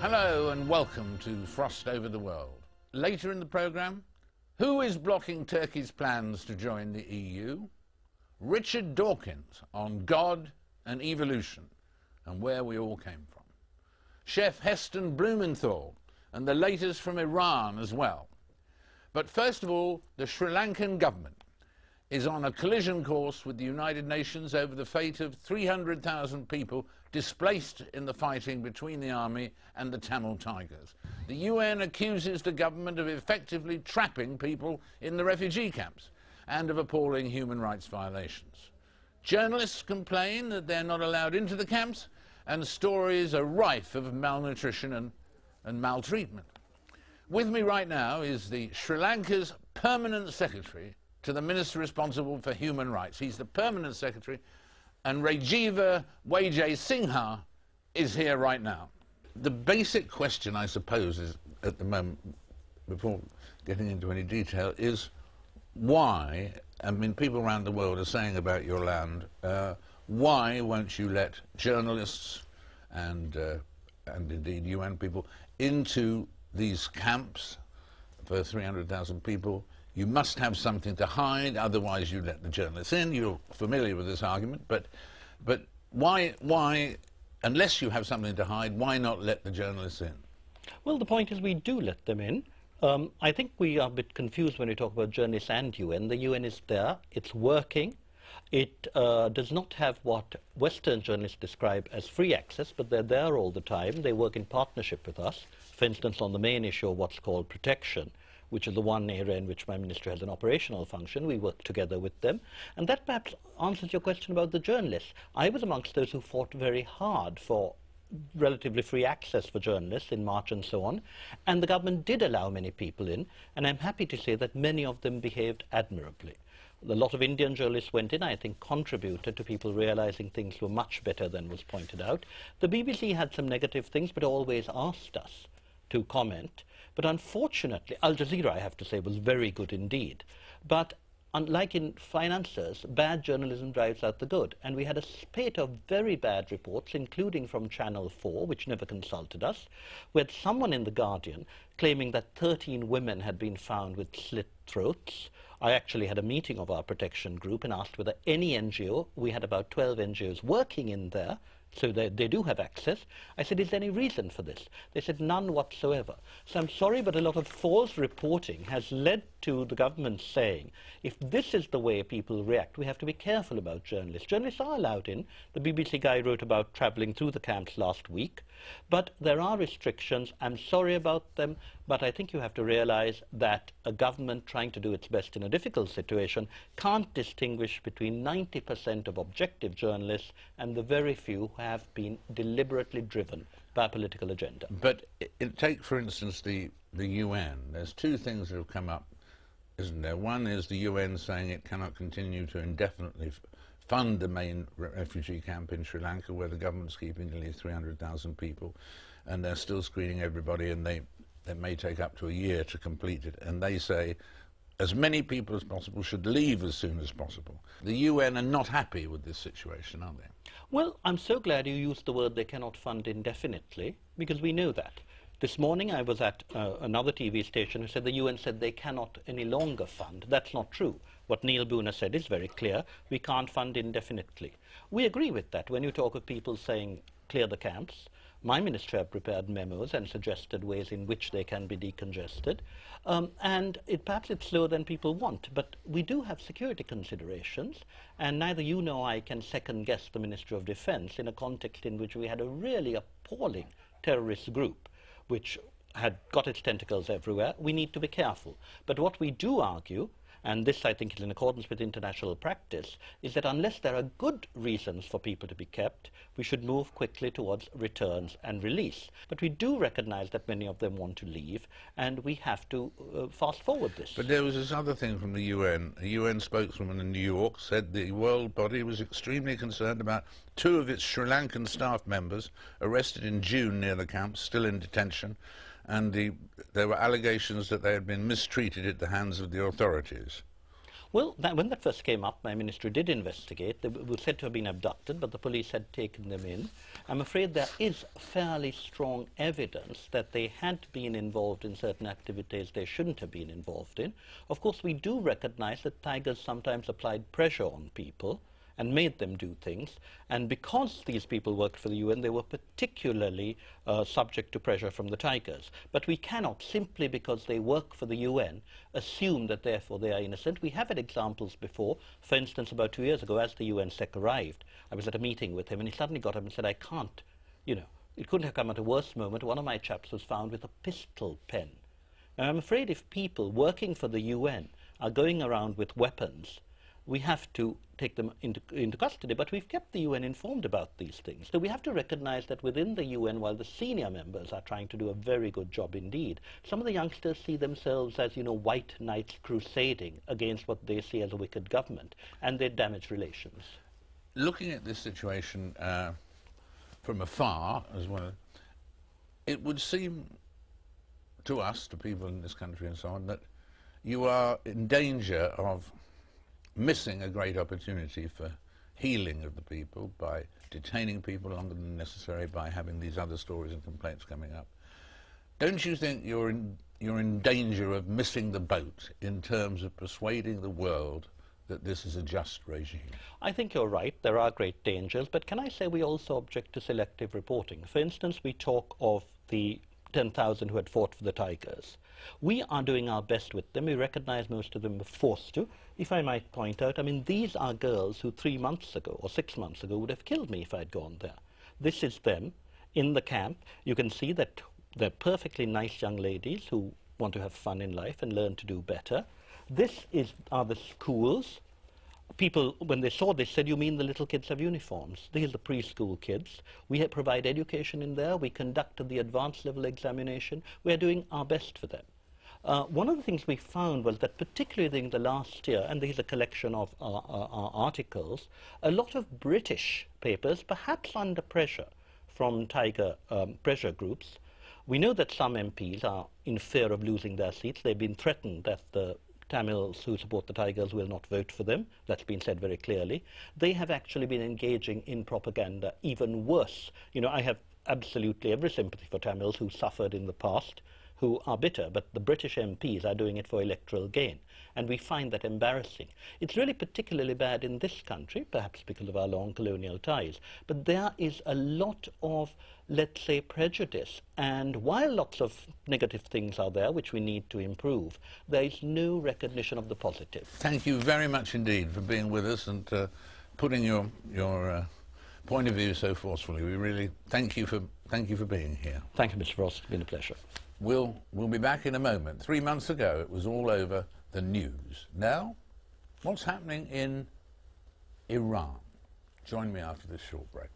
Hello and welcome to Frost Over the World. Later in the programme, who is blocking Turkey's plans to join the EU? Richard Dawkins on God and evolution and where we all came from. Chef Heston Blumenthal and the latest from Iran as well. But first of all, the Sri Lankan government is on a collision course with the United Nations over the fate of 300,000 people displaced in the fighting between the army and the Tamil Tigers. The UN accuses the government of effectively trapping people in the refugee camps and of appalling human rights violations. Journalists complain that they're not allowed into the camps, and stories are rife of malnutrition and maltreatment. With me right now is the Sri Lanka's permanent secretary to the minister responsible for human rights. He's the permanent secretary, and Rajiva Wijesinha is here right now. The basic question, I suppose, is at the moment, before getting into any detail, is why, I mean, people around the world are saying about your land, why won't you let journalists and indeed UN people into these camps for 300,000 people? You must have something to hide, otherwise you let the journalists in. You're familiar with this argument, but why, unless you have something to hide, why not let the journalists in? Well, the point is we do let them in. I think we are a bit confused when we talk about journalists and UN. The UN is there, it's working. It does not have what Western journalists describe as free access, but they're there all the time. They work in partnership with us. For instance, on the main issue of what's called protection, which is the one area in which my ministry has an operational function. We work together with them. And that perhaps answers your question about the journalists. I was amongst those who fought very hard for relatively free access for journalists in March and so on. And the government did allow many people in, and I'm happy to say that many of them behaved admirably. A lot of Indian journalists went in, I think contributed to people realizing things were much better than was pointed out. The BBC had some negative things, but always asked us to comment. But unfortunately, Aljazeera, I have to say, was very good indeed. But unlike in finances, bad journalism drives out the good. And we had a spate of very bad reports, including from Channel 4, which never consulted us, with someone in The Guardian claiming that 13 women had been found with slit throats. I actually had a meeting of our protection group and asked whether any NGO, we had about 12 NGOs working in there, so they do have access. I said, is there any reason for this? They said, none whatsoever. So I'm sorry, but a lot of false reporting has led to the government saying, if this is the way people react, we have to be careful about journalists. Journalists are allowed in. The BBC guy wrote about travelling through the camps last week. But there are restrictions. I'm sorry about them, but I think you have to realize that a government trying to do its best in a difficult situation can't distinguish between 90% of objective journalists and the very few who have been deliberately driven by a political agenda. But take, for instance, the UN. There's two things that have come up, isn't there? One is the UN saying it cannot continue to indefinitely fund the main refugee camp in Sri Lanka, where the government's keeping nearly 300,000 people, and they're still screening everybody, and they may take up to a year to complete it. And they say as many people as possible should leave as soon as possible. The UN are not happy with this situation, are they? Well, I'm so glad you used the word they cannot fund indefinitely, because we know that. This morning I was at another TV station who said the UN said they cannot any longer fund. That's not true. What Neil Booner said is very clear. We can't fund indefinitely. We agree with that. When you talk of people saying clear the camps, my ministry have prepared memos and suggested ways in which they can be decongested. And perhaps it's slower than people want, but we do have security considerations, and neither you nor I can second-guess the Ministry of Defence in a context in which we had a really appalling terrorist group which had got its tentacles everywhere. We need to be careful. But what we do argue, and this I think is in accordance with international practice, is that unless there are good reasons for people to be kept, we should move quickly towards returns and release. But we do recognize that many of them want to leave, and we have to fast forward this. But there was this other thing from the UN. A UN spokeswoman in New York said the world body was extremely concerned about 2 of its Sri Lankan staff members arrested in June near the camps, still in detention, and there were allegations that they had been mistreated at the hands of the authorities. Well, when that first came up, my ministry did investigate. They were said to have been abducted, but the police had taken them in. I'm afraid there is fairly strong evidence that they had been involved in certain activities they shouldn't have been involved in. Of course, we do recognize that tigers sometimes applied pressure on people and made them do things. And because these people worked for the UN, they were particularly subject to pressure from the tigers. But we cannot, simply because they work for the UN, assume that therefore they are innocent. We have had examples before. For instance, about 2 years ago, as the UN sec arrived, I was at a meeting with him, and he suddenly got up and said, I can't, you know, it couldn't have come at a worse moment. One of my chaps was found with a pistol pen. And I'm afraid if people working for the UN are going around with weapons, we have to take them into custody, but we've kept the UN informed about these things. So we have to recognize that within the UN, while the senior members are trying to do a very good job indeed, some of the youngsters see themselves as, you know, white knights crusading against what they see as a wicked government, and they damage relations. Looking at this situation from afar as well, it would seem to us, to people in this country and so on, that you are in danger of missing a great opportunity for healing of the people by detaining people longer than necessary, by having these other stories and complaints coming up. Don't you think you're in danger of missing the boat in terms of persuading the world that this is a just regime? I think you're right. There are great dangers, but can I say we also object to selective reporting? For instance, we talk of the 10,000 who had fought for the tigers. We are doing our best with them. We recognize most of them were forced to. If I might point out, I mean, these are girls who 3 months ago or 6 months ago would have killed me if I'd gone there. This is them in the camp. You can see that they're perfectly nice young ladies who want to have fun in life and learn to do better. This are the schools. People, when they saw this, said, you mean the little kids have uniforms? These are the preschool kids. We provide education in there. We conducted the advanced level examination. We're doing our best for them. One of the things we found was that particularly in the last year, and this is a collection of our articles, a lot of British papers, perhaps under pressure from tiger pressure groups. We know that some MPs are in fear of losing their seats. They've been threatened that the Tamils who support the tigers will not vote for them. That's been said very clearly. They have actually been engaging in propaganda even worse. You know, I have absolutely every sympathy for Tamils who suffered in the past, who are bitter, but the British MPs are doing it for electoral gain, and we find that embarrassing. It's really particularly bad in this country, perhaps because of our long colonial ties, but there is a lot of, let's say, prejudice, and while lots of negative things are there which we need to improve, there is no recognition of the positive. Thank you very much indeed for being with us and putting your point of view so forcefully. We really thank you for being here. Thank you, Mr. Frost. It's been a pleasure. We'll be back in a moment. 3 months ago, it was all over the news. Now, what's happening in Iran? Join me after this short break.